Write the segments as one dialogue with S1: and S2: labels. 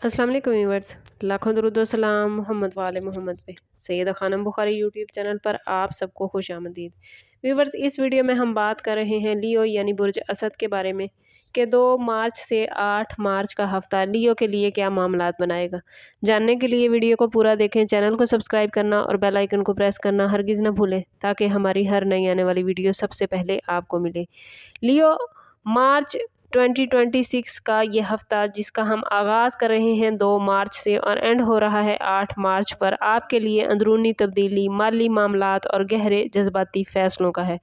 S1: अस्सलाम वालेकुम व्यूअर्स, लाखों दरूद व सलाम मोहम्मद वाले मोहम्मद पे। सैयदा खानम बुखारी यूट्यूब चैनल पर आप सबको खुश आमदीद। व्यूअर्स, इस वीडियो में हम बात कर रहे हैं लियो यानी बुर्ज असद के बारे में कि 2 मार्च से 8 मार्च का हफ्ता लियो के लिए क्या मामलात बनाएगा। जानने के लिए वीडियो को पूरा देखें, चैनल को सब्सक्राइब करना और बेल आइकन को प्रेस करना हरगिज़ न भूलें ताकि हमारी हर नई आने वाली वीडियो सबसे पहले आपको मिले। लियो मार्च 2026 का ये हफ्ता जिसका हम आगाज़ कर रहे हैं 2 मार्च से और एंड हो रहा है 8 मार्च पर, आपके लिए अंदरूनी तब्दीली, माली मामलात और गहरे जज्बाती फ़ैसलों का है,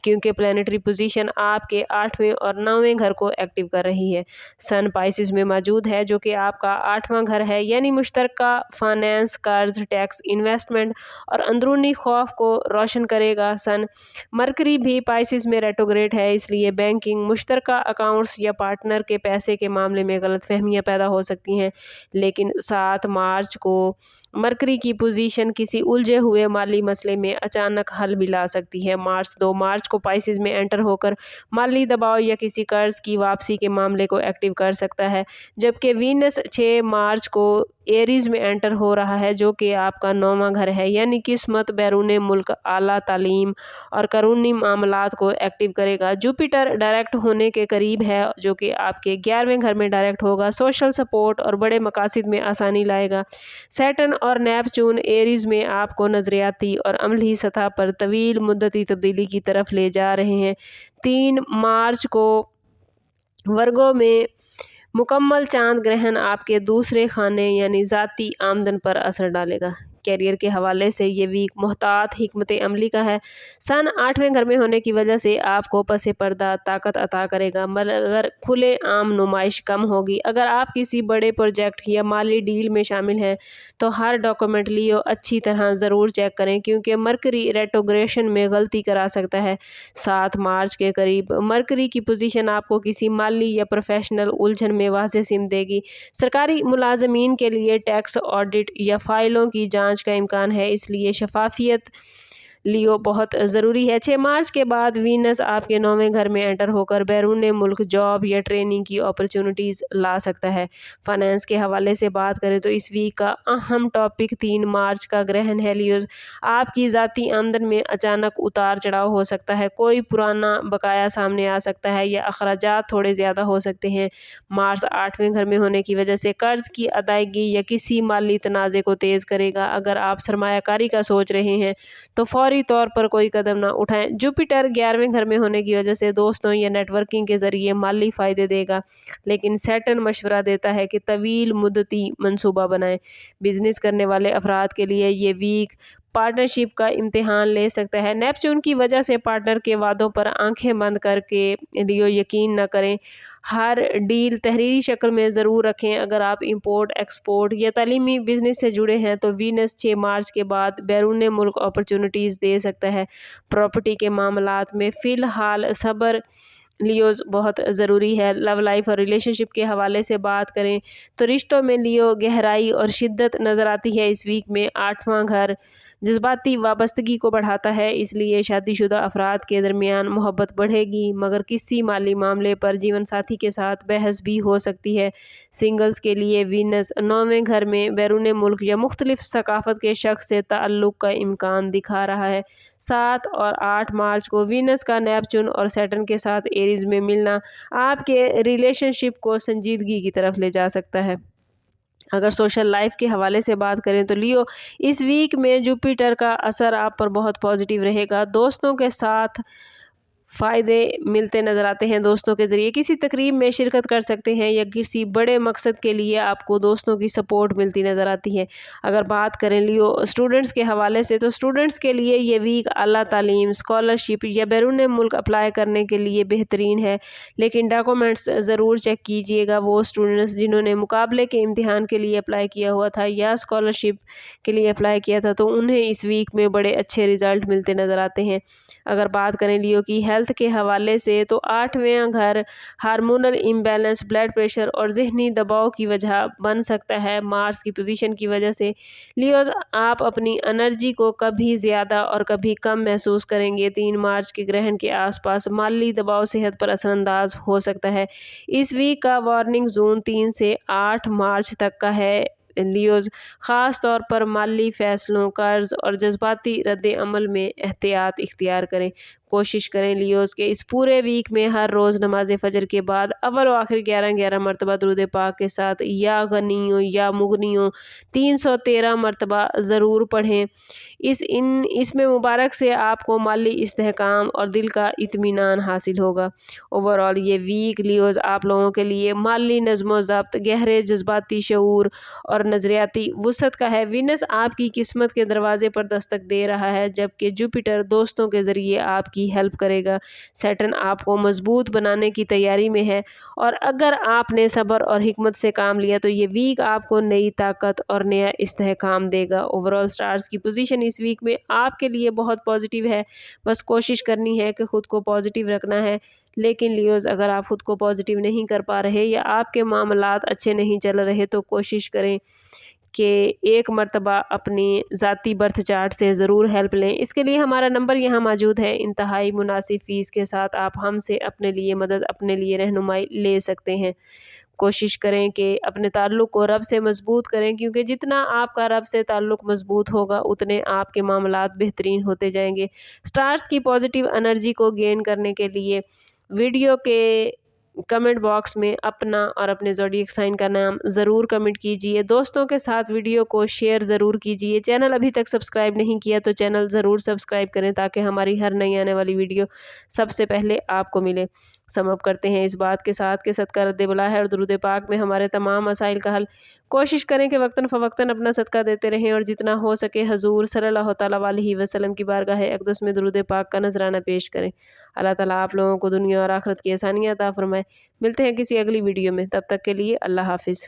S1: क्योंकि प्लैनेटरी पोजीशन आपके 8वें और 9वें घर को एक्टिव कर रही है। सन पाइसिस में मौजूद है जो कि आपका 8वां घर है, यानी मुश्तरका फाइनेंस, कर्ज, टैक्स, इन्वेस्टमेंट और अंदरूनी खौफ को रोशन करेगा। सन मरकरी भी पाइसिस में रेट्रोग्रेड है, इसलिए बैंकिंग, मुश्तरका अकाउंट्स या पार्टनर के पैसे के मामले में गलतफहमियां पैदा हो सकती हैं। लेकिन 7 मार्च को मरकरी की पोजीशन किसी उलझे हुए माली मसले में अचानक हल भी ला सकती है। 2 मार्च को पाइसिस में एंटर होकर माली दबाव या किसी कर्ज की वापसी के मामले को एक्टिव कर सकता है, जबकि वीनस 6 मार्च को एरीज में एंटर हो रहा है जो कि आपका 9वां घर है, यानी किस्मत, बैरून मुल्क, आला तालीम और कानूनी मामलात को एक्टिव करेगा। जुपिटर डायरेक्ट होने के करीब है जो कि आपके 11वें घर में डायरेक्ट होगा, सोशल सपोर्ट और बड़े मकासद में आसानी लाएगा। सैटर्न और नेपच्यून एरीज में आपको नज़रियाती और अमली सतह पर तवील मुद्दती तब्दीली की तरफ ले जा रहे हैं। 3 मार्च को वर्गो में मुकम्मल चांद ग्रहण आपके दूसरे खाने यानी ज़ाती आमदन पर असर डालेगा। कैरियर के हवाले से ये वीक मोहतात हिकमत अमली का है। सन 8वें घर में होने की वजह से आपको पसे पर्दा ताकत अता करेगा, मगर खुले आम नुमाइश कम होगी। अगर आप किसी बड़े प्रोजेक्ट या माली डील में शामिल हैं तो हर डॉक्यूमेंट लियो अच्छी तरह ज़रूर चेक करें, क्योंकि मरकरी रेट्रोग्रेशन में गलती करा सकता है। 7 मार्च के करीब मरकरी की पोजीशन आपको किसी माली या प्रोफेशनल उलझन में वाज़ेह सिम देगी। सरकारी मुलाजमीन के लिए टैक्स ऑडिट या फाइलों की जांच का इम्कान है, इसलिए शफाफियत लियो बहुत ज़रूरी है। 6 मार्च के बाद वीनस आपके 9वें घर में एंटर होकर बैरून मुल्क जॉब या ट्रेनिंग की अपॉर्चुनिटीज़ ला सकता है। फाइनेंस के हवाले से बात करें तो इस वीक का अहम टॉपिक 3 मार्च का ग्रहण है लियोज। आपकी ज़ाती आमदन में अचानक उतार चढ़ाव हो सकता है, कोई पुराना बकाया सामने आ सकता है या अखराजात थोड़े ज़्यादा हो सकते हैं। मार्च 8वें घर में होने की वजह से कर्ज की अदायगी या किसी माली तनाज़े को तेज़ करेगा। अगर आप सरमायाकारी का सोच रहे हैं तो फौरी तौर पर कोई कदम ना उठाएं। जुपिटर 11वें घर में होने की वजह से दोस्तों या नेटवर्किंग के ज़रिए माली फ़ायदे देगा, लेकिन सैटर्न मशवरा देता है कि तवील मुद्दती मंसूबा बनाएं। बिजनेस करने वाले अफराद के लिए ये वीक पार्टनरशिप का इम्तिहान ले सकता है। नेपच्यून की वजह से पार्टनर के वादों पर आंखें बंद करके लियो यकीन न करें। हर डील तहरीरी शक्ल में ज़रूर रखें। अगर आप इंपोर्ट, एक्सपोर्ट या तालीमी बिजनेस से जुड़े हैं तो वीनस 6 मार्च के बाद बैरून मुल्क अपॉर्चुनिटीज़ दे सकता है। प्रॉपर्टी के मामलात में फ़िलहाल सब्र लियोज बहुत ज़रूरी है। लव लाइफ और रिलेशनशिप के हवाले से बात करें तो रिश्तों में लियो गहराई और शिद्दत नज़र आती है। इस वीक में 8वां घर जज्बाती वाबस्तगी को बढ़ाता है, इसलिए शादीशुदा अफराद के दरमियान मोहब्बत बढ़ेगी, मगर किसी माली मामले पर जीवन साथी के साथ बहस भी हो सकती है। सिंगल्स के लिए वीनस 9वें घर में बैरून मुल्क या मुख्तलिफ सकाफत के शख्स से ताल्लुक़ का इम्कान दिखा रहा है। 7 और 8 मार्च को वीनस का नेपच्यून और सैटर्न के साथ एरीज में मिलना आपके रिलेशनशिप को संजीदगी की तरफ ले जा सकता है। अगर सोशल लाइफ के हवाले से बात करें तो लियो इस वीक में जुपिटर का असर आप पर बहुत पॉजिटिव रहेगा। दोस्तों के साथ फ़ायदे मिलते नज़र आते हैं। दोस्तों के ज़रिए किसी तकरीब में शिरकत कर सकते हैं या किसी बड़े मकसद के लिए आपको दोस्तों की सपोर्ट मिलती नज़र आती है। अगर बात करें लियो स्टूडेंट्स के हवाले से तो स्टूडेंट्स के लिए ये वीक आला तालीम, स्कॉलरशिप या बैरून मुल्क अप्लाई करने के लिए बेहतरीन है, लेकिन डॉक्यूमेंट्स ज़रूर चेक कीजिएगा। वो स्टूडेंट्स जिन्होंने मुकाबले के इम्तिहान के लिए अप्लाई किया हुआ था या स्कॉलरशिप के लिए अप्लाई किया था तो उन्हें इस वीक में बड़े अच्छे रिज़ल्ट मिलते नज़र आते हैं। अगर बात करें लियो की हेल्थ हेल्थ के हवाले से, तो 8वां घर हार्मोनल इम्बैलेंस, ब्लड प्रेशर और ज़हनी दबाव की वजह बन सकता है। मार्स की पोजीशन की वजह से लियोज आप अपनी एनर्जी को कभी ज़्यादा और कभी कम महसूस करेंगे। 3 मार्च के ग्रहण के आसपास माली दबाव सेहत पर असरअंदाज हो सकता है। इस वीक का वार्निंग जोन 3 से 8 मार्च तक का है। लियोज ख़ास तौर पर माली फैसलों, कर्ज और जज्बाती रद्द अमल में एहतियात इख्तियार करें। कोशिश करें लियोज के इस पूरे वीक में हर रोज़ नमाज फजर के बाद अव्वल व आखिर 11-11 मरतबा दुरूद पाक के साथ या गनियों या मुगनियों 313 मरतबा ज़रूर पढ़ें। इसमें मुबारक से आपको माली इस्तेहकाम और दिल का इत्मीनान हासिल होगा। ओवरऑल ये वीक लियोज आप लोगों के लिए माली नज़्म ज़ब्त, गहरे जज्बाती शऊर और नज़रियाती वुसअत का है। विनस आपकी किस्मत के दरवाजे पर दस्तक दे रहा है, जबकि जुपिटर दोस्तों के ज़रिए आपकी हेल्प करेगा। सैटर्न आपको मजबूत बनाने की तैयारी में है और अगर आपने सब्र और हिकमत से काम लिया तो ये वीक आपको नई ताकत और नया इस्तेहकाम देगा। ओवरऑल स्टार्स की पोजीशन इस वीक में आपके लिए बहुत पॉजिटिव है। बस कोशिश करनी है कि ख़ुद को पॉजिटिव रखना है। लेकिन लियोज अगर आप ख़ुद को पॉजिटिव नहीं कर पा रहे या आपके मामलात अच्छे नहीं चल रहे तो कोशिश करें कि एक मरतबा अपनी ज़ाती बर्थ चार्ट से ज़रूर हेल्प लें। इसके लिए हमारा नंबर यहाँ मौजूद है। इंतहाई मुनासिब फ़ीस के साथ आप हमसे अपने लिए मदद, अपने लिए रहनुमाई ले सकते हैं। कोशिश करें कि अपने ताल्लुक़ को रब से मजबूत करें, क्योंकि जितना आपका रब से ताल्लुक़ मजबूत होगा उतने आपके मामलात बेहतरीन होते जाएंगे। स्टार्स की पॉजिटिव एनर्जी को गेन करने के लिए वीडियो के कमेंट बॉक्स में अपना और अपने ज़ोडिएक साइन का नाम ज़रूर कमेंट कीजिए। दोस्तों के साथ वीडियो को शेयर ज़रूर कीजिए। चैनल अभी तक सब्सक्राइब नहीं किया तो चैनल ज़रूर सब्सक्राइब करें ताकि हमारी हर नई आने वाली वीडियो सबसे पहले आपको मिले। समअप करते हैं इस बात के साथ कि सदका रद्द बला है और दुरूद पाक में हमारे तमाम मसाइल का हल। कोशिश करें कि वक्तन फ़वक्तन अपना सदका देते रहें और जितना हो सके हजूर सल्लल्लाहु तआला अलैहि वसल्लम की बारगाह अक़दस में दुरूद पाक का नजराना पेश करें। अल्लाह ताला आप लोगों को दुनिया और आखिरत की आसानियाँ अता फरमाए। मिलते हैं किसी अगली वीडियो में, तब तक के लिए अल्लाह हाफिज़।